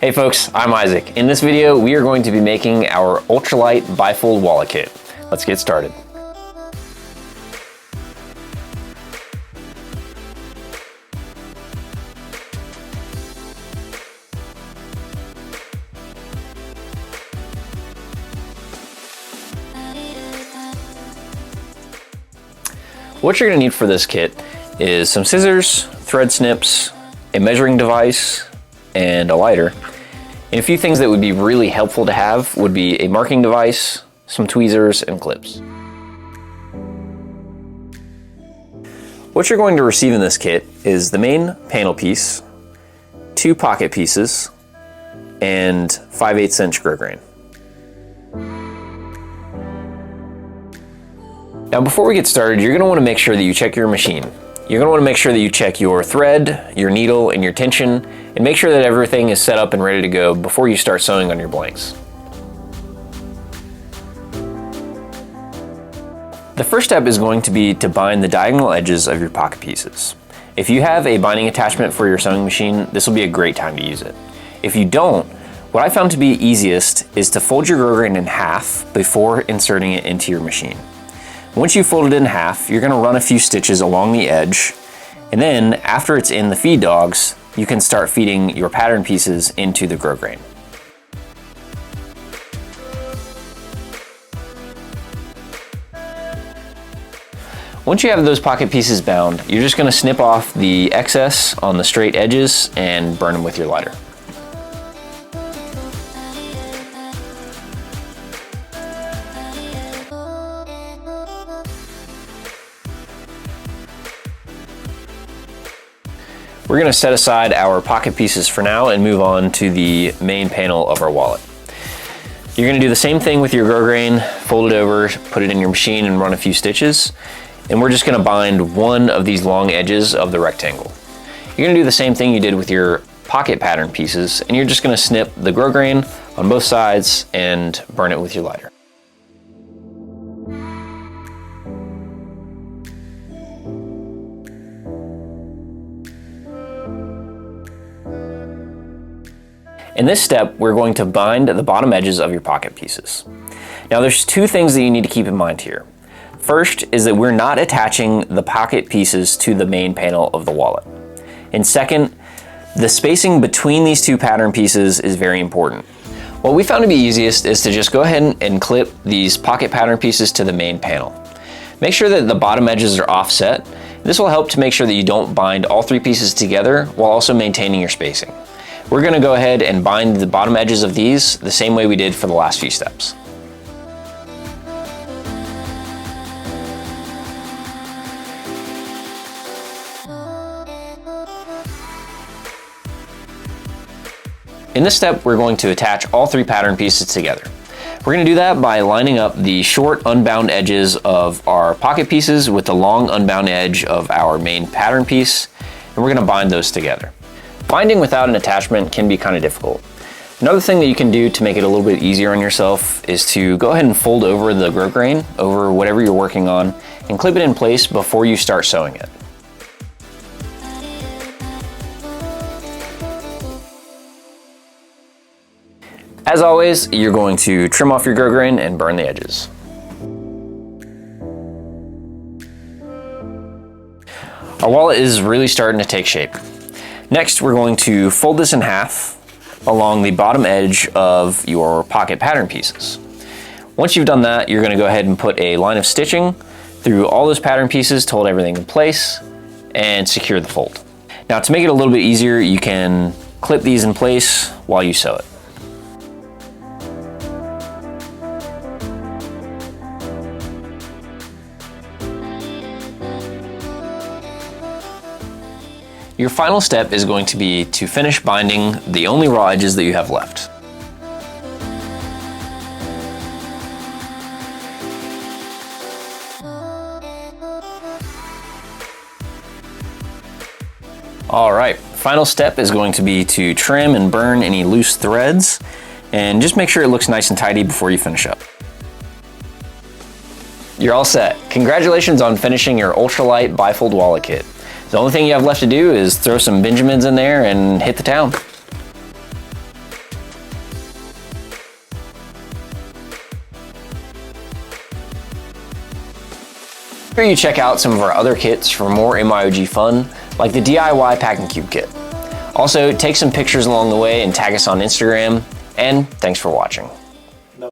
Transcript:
Hey folks, I'm Isaac. In this video, we are going to be making our Ultralight Bifold Wallet Kit. Let's get started. What you're going to need for this kit is some scissors, thread snips, a measuring device, and a lighter. And a few things that would be really helpful to have would be a marking device, some tweezers, and clips. What you're going to receive in this kit is the main panel piece, 2 pocket pieces, and 5/8 inch grosgrain. Now before we get started, you're going to want to make sure that you check your machine. You're going to want to make sure that you check your thread, your needle, and your tension, and make sure that everything is set up and ready to go before you start sewing on your blanks. The first step is going to be to bind the diagonal edges of your pocket pieces. If you have a binding attachment for your sewing machine, this will be a great time to use it. If you don't, what I found to be easiest is to fold your grosgrain in half before inserting it into your machine. Once you fold it in half, you're going to run a few stitches along the edge, and then after it's in the feed dogs, you can start feeding your pattern pieces into the grosgrain. Once you have those pocket pieces bound, you're just going to snip off the excess on the straight edges and burn them with your lighter. We're going to set aside our pocket pieces for now and move on to the main panel of our wallet. You're going to do the same thing with your grosgrain, fold it over, put it in your machine and run a few stitches. And we're just going to bind one of these long edges of the rectangle. You're going to do the same thing you did with your pocket pattern pieces, and you're just going to snip the grosgrain on both sides and burn it with your lighter. In this step, we're going to bind the bottom edges of your pocket pieces. Now there's 2 things that you need to keep in mind here. First is that we're not attaching the pocket pieces to the main panel of the wallet. And second, the spacing between these 2 pattern pieces is very important. What we found to be easiest is to just go ahead and clip these pocket pattern pieces to the main panel. Make sure that the bottom edges are offset. This will help to make sure that you don't bind all 3 pieces together while also maintaining your spacing. We're going to go ahead and bind the bottom edges of these the same way we did for the last few steps. In this step, we're going to attach all 3 pattern pieces together. We're going to do that by lining up the short unbound edges of our pocket pieces with the long unbound edge of our main pattern piece, and we're going to bind those together. Binding without an attachment can be kind of difficult. Another thing that you can do to make it a little bit easier on yourself is to go ahead and fold over the grosgrain over whatever you're working on and clip it in place before you start sewing it. As always, you're going to trim off your grosgrain and burn the edges. Our wallet is really starting to take shape. Next, we're going to fold this in half along the bottom edge of your pocket pattern pieces. Once you've done that, you're going to go ahead and put a line of stitching through all those pattern pieces to hold everything in place and secure the fold. Now, to make it a little bit easier, you can clip these in place while you sew it. Your final step is going to be to finish binding the only raw edges that you have left. All right, final step is going to be to trim and burn any loose threads, and just make sure it looks nice and tidy before you finish up. You're all set. Congratulations on finishing your Ultralight Bifold Wallet Kit. The only thing you have left to do is throw some Benjamins in there and hit the town. sure you check out some of our other kits for more MIOG fun, like the DIY Packing Cube kit. Also, take some pictures along the way and tag us on Instagram, and thanks for watching.